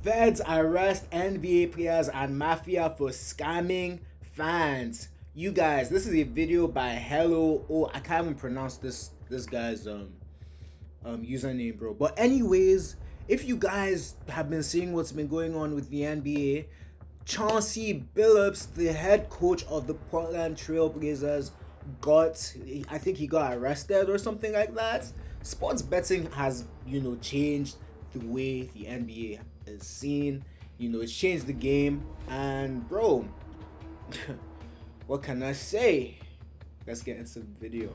Feds arrest NBA players and Mafia for scamming fans. You guys, this is a video by Hello. Oh, I can't even pronounce this guy's username, bro. But anyways, if you guys have been seeing what's been going on with the NBA, Chauncey Billups, the head coach of the Portland Trailblazers, I think he got arrested or something like that. Sports betting has, changed the way the NBA is seen. It's changed the game. And, bro, what can I say? Let's get into the video.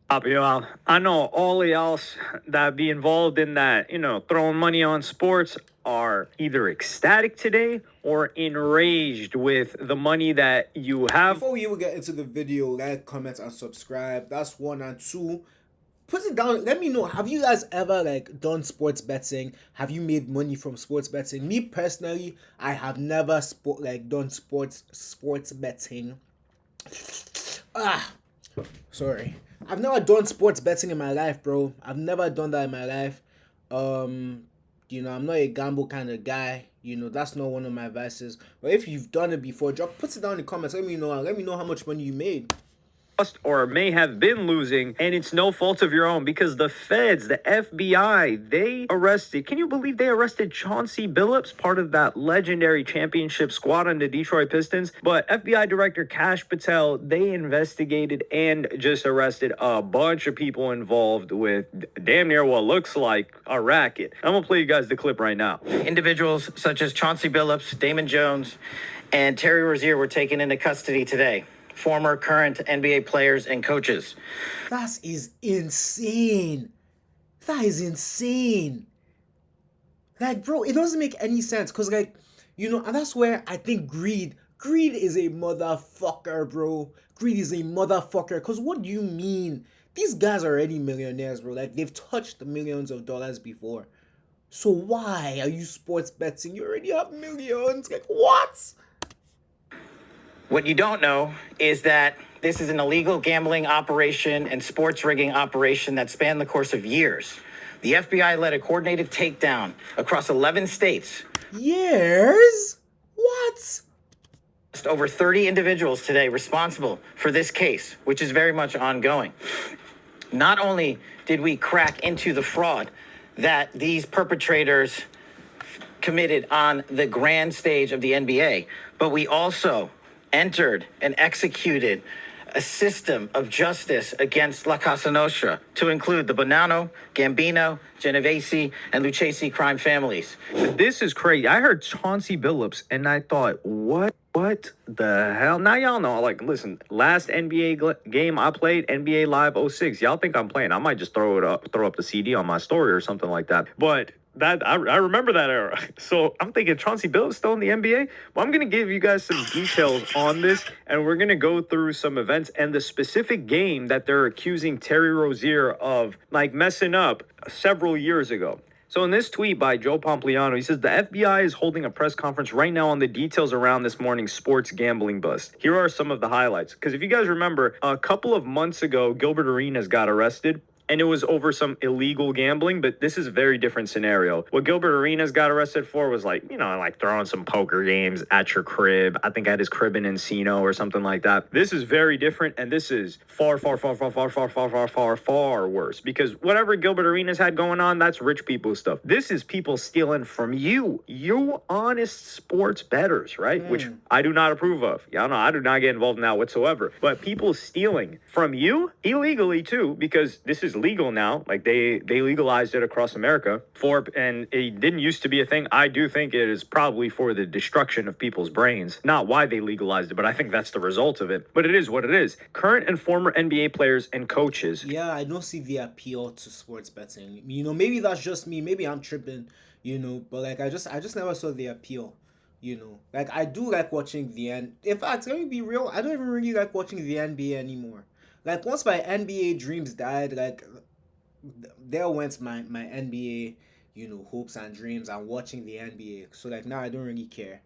I know all of y'all that be involved in that, throwing money on sports are either ecstatic today or enraged with the money that you have. Before we even get into the video, like, comment, and subscribe. That's one. And two, put it down. Let me know. Have you guys ever done sports betting? Have you made money from sports betting? Me personally, I have never done sports betting. Sorry. I've never done sports betting in my life, bro. I've never done that in my life. I'm not a gamble kind of guy. That's not one of my vices. But if you've done it before, put it down in the comments. Let me know how much money you made. Or may have been losing, and it's no fault of your own because the feds, the FBI, they arrested. Can you believe they arrested Chauncey Billups, part of that legendary championship squad on the Detroit Pistons? But FBI Director Kash Patel, they investigated and just arrested a bunch of people involved with damn near what looks like a racket. I'm gonna play you guys the clip right now. Individuals such as Chauncey Billups, Damon Jones, and Terry Rozier were taken into custody today. Former, current NBA players and coaches. That is insane. That is insane. Bro, it doesn't make any sense. Because, and that's where I think greed is a motherfucker, bro. Greed is a motherfucker. Because what do you mean? These guys are already millionaires, bro. They've touched the millions of dollars before. So why are you sports betting? You already have millions. What? What you don't know is that this is an illegal gambling operation and sports rigging operation that spanned the course of years. The FBI led a coordinated takedown across 11 states. Years? What? Over 30 individuals today responsible for this case, which is very much ongoing. Not only did we crack into the fraud that these perpetrators committed on the grand stage of the NBA, but we also entered and executed a system of justice against La Casa Nostra to include the Bonanno, Gambino, Genovese, and Lucchese crime families. This is crazy. I heard Chauncey Billups and I thought, what the hell? Now y'all know, listen, last NBA game I played, NBA Live 06. Y'all think I'm playing. I might just throw up the CD on my story or something like that. But that I remember that era. So I'm thinking Chauncey Billups still in the NBA. Well, I'm going to give you guys some details on this, and we're going to go through some events and the specific game that they're accusing Terry Rozier of messing up several years ago. So in this tweet by Joe Pompliano, he says the FBI is holding a press conference right now on the details around this morning's sports gambling bust. Here are some of the highlights. Because if you guys remember, a couple of months ago, Gilbert Arenas got arrested. And it was over some illegal gambling, but this is a very different scenario. What Gilbert Arenas got arrested for was throwing some poker games at your crib. I think at his crib in Encino or something like that. This is very different, and this is far worse. Because whatever Gilbert Arenas had going on, that's rich people stuff. This is people stealing from you honest sports bettors, right? Which I do not approve of. Y'all know I do not get involved in that whatsoever. But people stealing from you illegally too, because this is legal now. They legalized it across America and it didn't used to be a thing. I do think it is probably for the destruction of people's brains, not why they legalized it, but I think that's the result of it. But it is what it is. Current and former NBA players and coaches. Yeah, I don't see the appeal to sports betting. Maybe that's just me. Maybe I'm tripping. But I just never saw the appeal. I do like watching the N. In fact, let me be real. I don't even really like watching the NBA anymore. Once my NBA dreams died, there went my NBA, hopes and dreams and watching the NBA. So now I don't really care.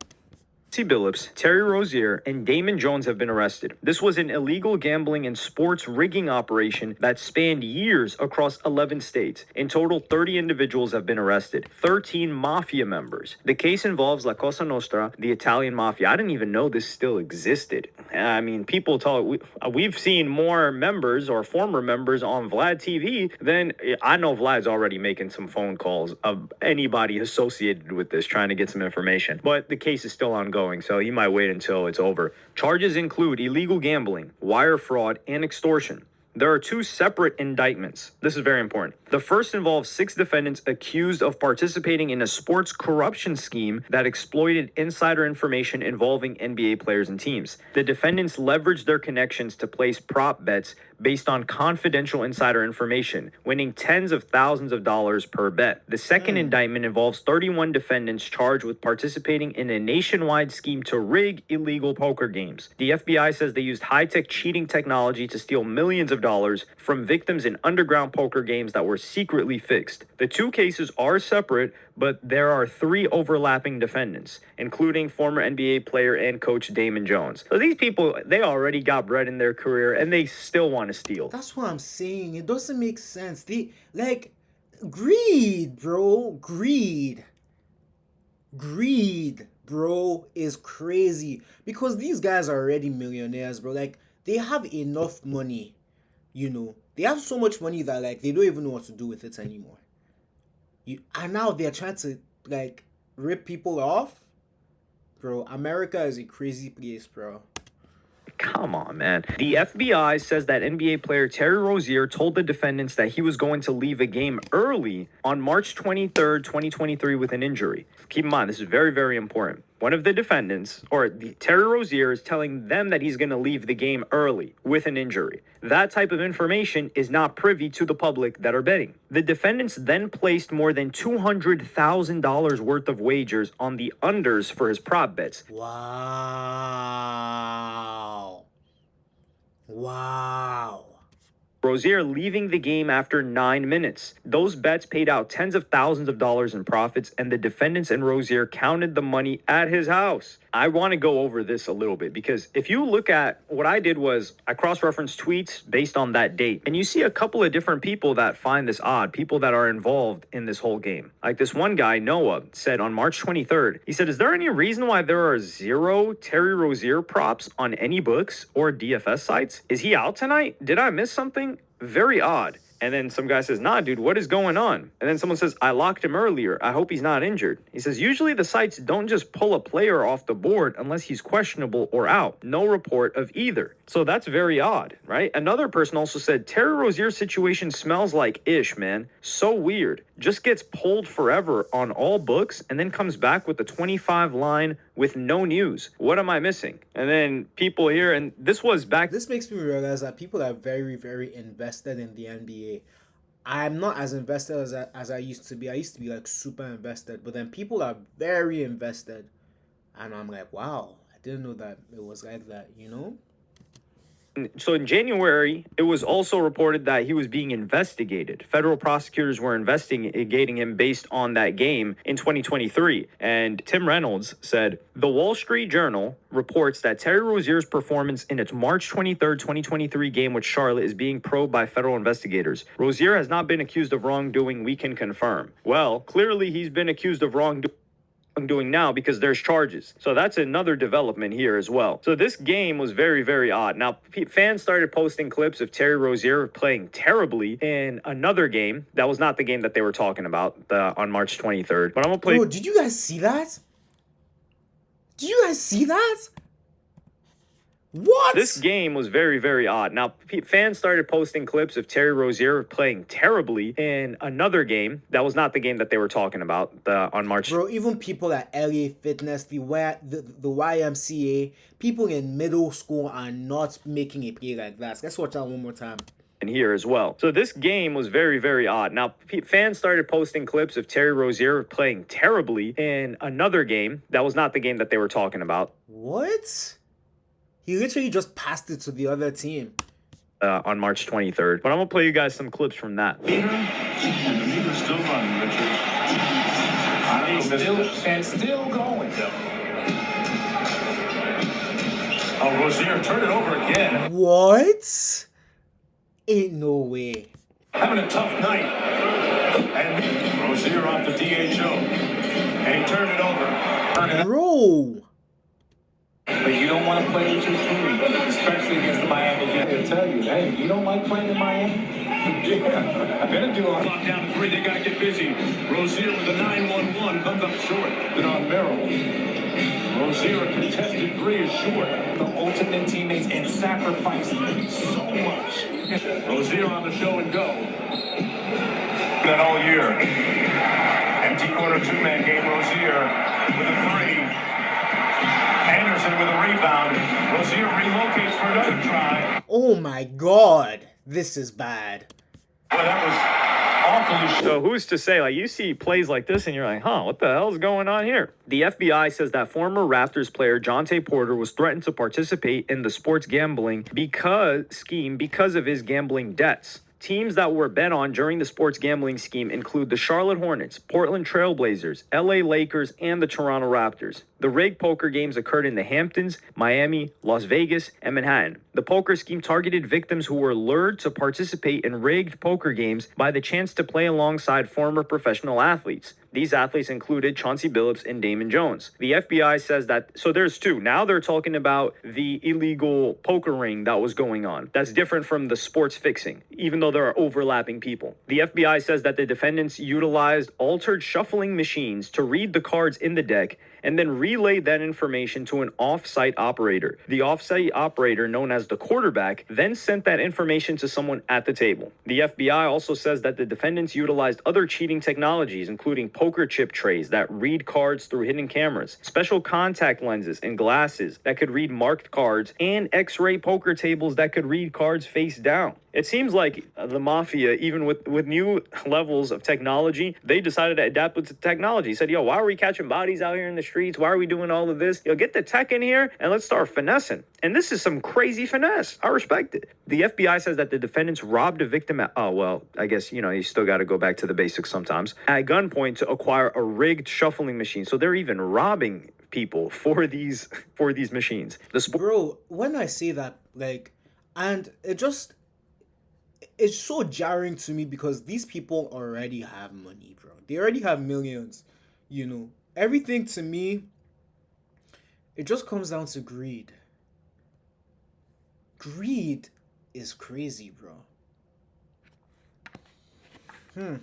Billups, Terry Rozier, and Damon Jones have been arrested. This was an illegal gambling and sports rigging operation that spanned years across 11 states. In total, 30 individuals have been arrested, 13 Mafia members. The case involves La Cosa Nostra, the Italian Mafia. I didn't even know this still existed. I mean, people talk, we've seen more members or former members on Vlad TV than I know. Vlad's already making some phone calls of anybody associated with this, trying to get some information. But the case is still ongoing, so he might wait until it's over. Charges include illegal gambling, wire fraud, and extortion. There are two separate indictments. This is very important. The first involves 6 defendants accused of participating in a sports corruption scheme that exploited insider information involving NBA players and teams. The defendants leveraged their connections to place prop bets based on confidential insider information, winning tens of thousands of dollars per bet. The second indictment involves 31 defendants charged with participating in a nationwide scheme to rig illegal poker games. The FBI says they used high-tech cheating technology to steal millions of dollars from victims in underground poker games that were secretly fixed. The two cases are separate, but there are 3 overlapping defendants, including former NBA player and coach Damon Jones. So these people, they already got bread in their career, and they still want to steal. That's what I'm saying. It doesn't make sense. Greed, bro. Greed, bro, is crazy. Because these guys are already millionaires, bro. Like, they have enough money, you know. They have so much money that, like, they don't even know what to do with it anymore. And now they're trying to, like, rip people off. Bro, America is a crazy place, bro. Come on, man. The FBI says that NBA player Terry Rozier told the defendants that he was going to leave a game early on March 23rd, 2023 with an injury. Keep in mind, this is very, very important. One of the defendants, Terry Rozier, is telling them that he's going to leave the game early with an injury. That type of information is not privy to the public that are betting. The defendants then placed more than $200,000 worth of wagers on the unders for his prop bets. Wow. Rozier leaving the game after 9 minutes. Those bets paid out tens of thousands of dollars in profits, and the defendants and Rozier counted the money at his house. I want to go over this a little bit because if you look at what I did was I cross-referenced tweets based on that date, and you see a couple of different people that find this odd, people that are involved in this whole game. Like this one guy, Noah, said on March 23rd, he said, "Is there any reason why there are 0 Terry Rozier props on any books or DFS sites? Is he out tonight? Did I miss something? Very odd." And then some guy says, "Nah, dude, what is going on?" And then someone says, "I locked him earlier. I hope he's not injured." He says, "Usually the sites don't just pull a player off the board unless he's questionable or out. No report of either." So that's very odd, right? Another person also said, "Terry Rozier's situation smells like ish, man. So weird. Just gets pulled forever on all books and then comes back with the 25 line with no news. What am I missing?" And then people here, and this was back. This makes me realize that people are very, very invested in the NBA. I'm not as invested as I used to be. I used to be like super invested, but then people are very invested, and I'm like, wow, I didn't know that it was like that, you know? So in January, it was also reported that he was being investigated. Federal prosecutors were investigating him based on that game in 2023. And Tim Reynolds said, "The Wall Street Journal reports that Terry Rozier's performance in its March 23rd, 2023 game with Charlotte is being probed by federal investigators. Rozier has not been accused of wrongdoing, we can confirm." Well, clearly he's been accused of wrongdoing now because there's charges. So that's another development here as well. So this game was very, very odd. Now, fans started posting clips of Terry Rozier playing terribly in another game. That was not the game that they were talking about on March 23rd. But I'm going to play... Bro, did you guys see that? Did you guys see that? What? This game was very, very odd. Now, fans started posting clips of Terry Rozier playing terribly in another game. That was not the game that they were talking about on March. Bro, even people at LA Fitness, the YMCA, people in middle school are not making a play like that. Let's watch that one more time. Here as well. So this game was very, very odd. Now, fans started posting clips of Terry Rozier playing terribly in another game. That was not the game that they were talking about. What? He literally just passed it to the other team. On March 23rd. But I'm going to play you guys some clips from that. And the meter's still running, Richard. Still going, though. Oh, Rozier, turn it over again. What? Ain't no way. Having a tough night. And Rozier off the DHO. And he turned it over. Bro. But you don't want to play with your team, especially against the Miami Heat. They'll tell you, hey, you don't like playing in Miami? Yeah, I'm going to do it. Clock down to 3, they got to get busy. Rozier with a 9-1-1 comes up short. Then on Merrill. Rozier, a contested 3 is short. The ultimate teammates and sacrifice so much. Rozier on the show and go. That all year. Empty corner 2-man game. Rozier with a 3. Anderson with a rebound. Rozier relocates for another try. Oh my god. This is bad. Boy, that was awfully So who's to say, like, you see plays like this and you're like, huh, what the hell's going on here? The FBI says that former Raptors player Jonte Porter was threatened to participate in the sports gambling scheme because of his gambling debts. Teams that were bet on during the sports gambling scheme include the Charlotte Hornets, Portland Trail Blazers, LA Lakers, and the Toronto Raptors. The rigged poker games occurred in the Hamptons, Miami, Las Vegas, and Manhattan. The poker scheme targeted victims who were lured to participate in rigged poker games by the chance to play alongside former professional athletes. These athletes included Chauncey Billups and Damon Jones. The FBI says that, so there's two. Now they're talking about the illegal poker ring that was going on. That's different from the sports fixing, even though there are overlapping people. The FBI says that the defendants utilized altered shuffling machines to read the cards in the deck and then relay that information to an off-site operator. The off-site operator, known as the quarterback, then sent that information to someone at the table. The FBI also says that the defendants utilized other cheating technologies, including poker chip trays that read cards through hidden cameras, special contact lenses and glasses that could read marked cards, and X-ray poker tables that could read cards face down. It seems like the Mafia, even with new levels of technology, they decided to adapt with the technology. Said, yo, why are we catching bodies out here in the streets? Why are we doing all of this? Yo, get the tech in here and let's start finessing. And this is some crazy finesse. I respect it. The FBI says that the defendants robbed a victim at, oh, well, I guess, you still got to go back to the basics sometimes, at gunpoint to acquire a rigged shuffling machine. So they're even robbing people for these machines. Bro, when I say that, and it's so jarring to me because these people already have money, bro. They already have millions, Everything to me, it just comes down to greed. Greed is crazy, bro.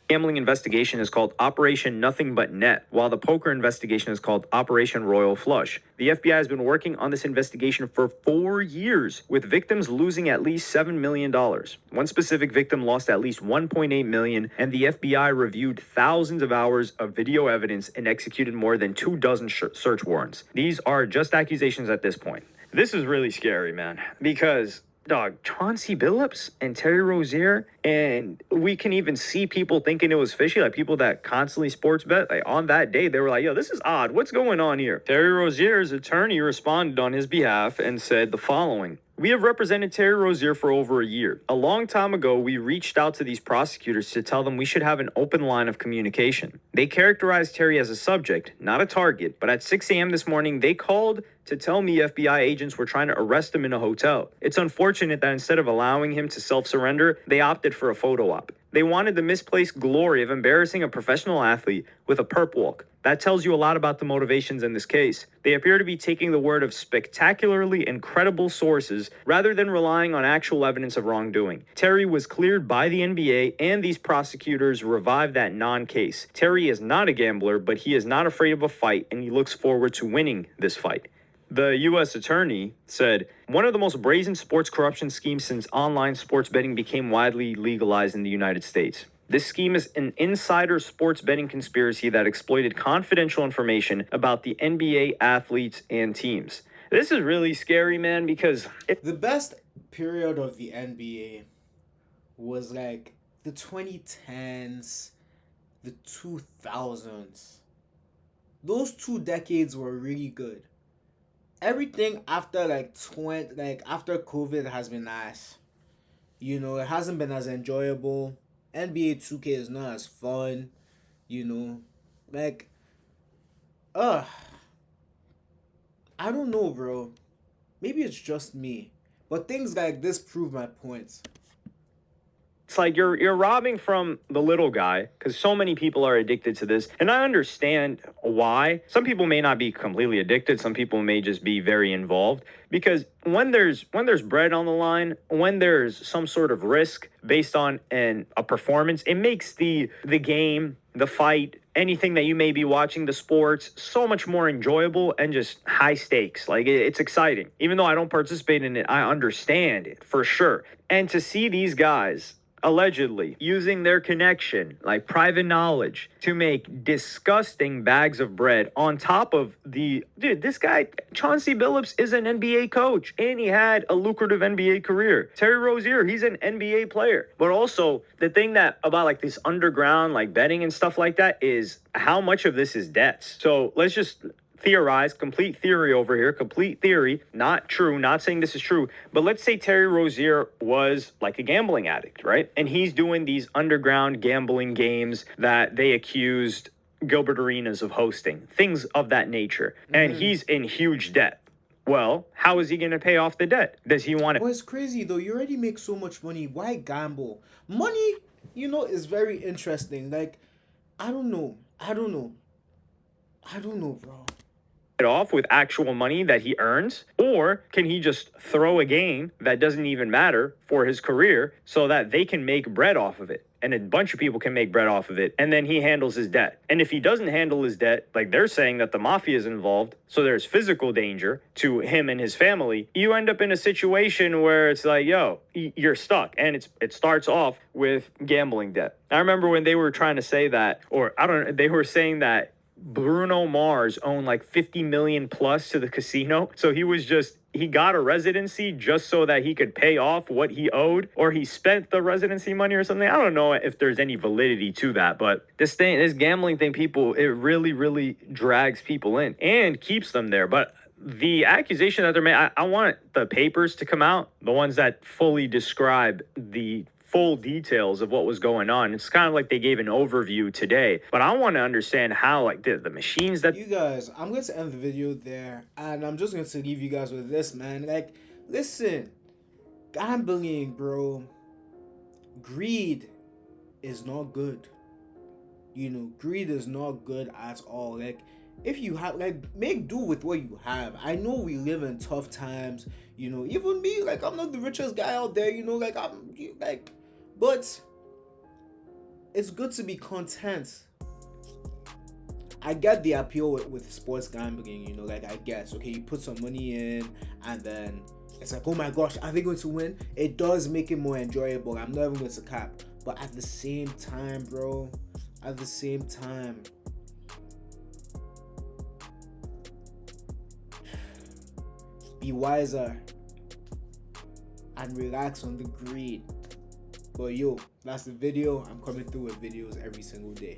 Gambling investigation is called Operation Nothing But Net, while the poker investigation is called Operation Royal Flush. The FBI has been working on this investigation for 4 years, with victims losing at least $7 million. One specific victim lost at least $1.8 million, and the FBI reviewed thousands of hours of video evidence and executed more than 24 search warrants. These are just accusations at this point. This is really scary, man, because dog, Chauncey Billups and Terry Rozier, and we can even see people thinking it was fishy, like people that constantly sports bet. Like on that day, they were like, yo, this is odd. What's going on here? Terry Rozier's attorney responded on his behalf and said the following. We have represented Terry Rozier for over a year. A long time ago, we reached out to these prosecutors to tell them we should have an open line of communication. They characterized Terry as a subject, not a target, but at 6 a.m. this morning, they called to tell me FBI agents were trying to arrest him in a hotel. It's unfortunate that instead of allowing him to self-surrender, they opted for a photo op. They wanted the misplaced glory of embarrassing a professional athlete with a perp walk. That tells you a lot about the motivations in this case. They appear to be taking the word of spectacularly incredible sources rather than relying on actual evidence of wrongdoing. Terry was cleared by the NBA, and these prosecutors revived that non-case. Terry is not a gambler, but he is not afraid of a fight, and he looks forward to winning this fight. The U.S. attorney said, one of the most brazen sports corruption schemes since online sports betting became widely legalized in the United States. This scheme is an insider sports betting conspiracy that exploited confidential information about the NBA athletes and teams. This is really scary, man, because the best period of the NBA was like the 2010s, the 2000s. Those 2 decades were really good. Everything after after COVID has been nice. It hasn't been as enjoyable. NBA 2K is not as fun. I I don't know, bro. Maybe it's just me. But things like this prove my points. It's like you're robbing from the little guy because so many people are addicted to this, and I understand why. Some people may not be completely addicted. Some people may just be very involved because when there's bread on the line, when there's some sort of risk based on a performance, it makes the game, the fight, anything that you may be watching, the sports, so much more enjoyable and just high stakes. Like it's exciting. Even though I don't participate in it, I understand it for sure. And to see these guys allegedly using their connection, like private knowledge, to make disgusting bags of bread on top of this guy, Chauncey Billups, is an NBA coach and he had a lucrative NBA career. Terry Rozier, he's an NBA player. But also, the thing that about like this underground, like betting and stuff like that is how much of this is debts. So let's just theorize, complete theory over here, complete theory, not true, not saying this is true, but let's say Terry Rozier was like a gambling addict, right? And he's doing these underground gambling games that they accused Gilbert Arenas of hosting, things of that nature. And he's in huge debt. Well, how is he going to pay off the debt? Does he want to? Well, it's crazy though. You already make so much money. Why gamble? Money, is very interesting. Like, I don't know, bro. It off with actual money that he earns, or can he just throw a game that doesn't even matter for his career so that they can make bread off of it and a bunch of people can make bread off of it, and then he handles his debt? And if he doesn't handle his debt, like they're saying that the mafia is involved, so there's physical danger to him and his family, you end up in a situation where it's like, yo, you're stuck. And it starts off with gambling debt. I remember when they were trying to say that, or I don't know, they were saying that Bruno Mars owned like 50 million plus to the casino. So he got a residency just so that he could pay off what he owed, or he spent the residency money or something. I don't know if there's any validity to that, but this gambling thing, it really, really drags people in and keeps them there. But the accusation that they're making, I want the papers to come out, the ones that fully describe the full details of what was going on. It's kind of like they gave an overview today, but I want to understand how like the machines that You guys, I'm going to end the video there, and I'm just going to leave you guys with this, man. Like, listen, gambling, bro, greed is not good. Greed is not good at all. Like, if you have, like, make do with what you have. I know we live in tough times, even me, like, I'm not the richest guy out there, but it's good to be content. I get the appeal with sports gambling, like I guess, okay, you put some money in and then it's like, oh my gosh, are they going to win? It does make it more enjoyable. I'm not even going to cap. But at the same time, bro, be wiser and relax on the greed. But yo, that's the video. I'm coming through with videos every single day.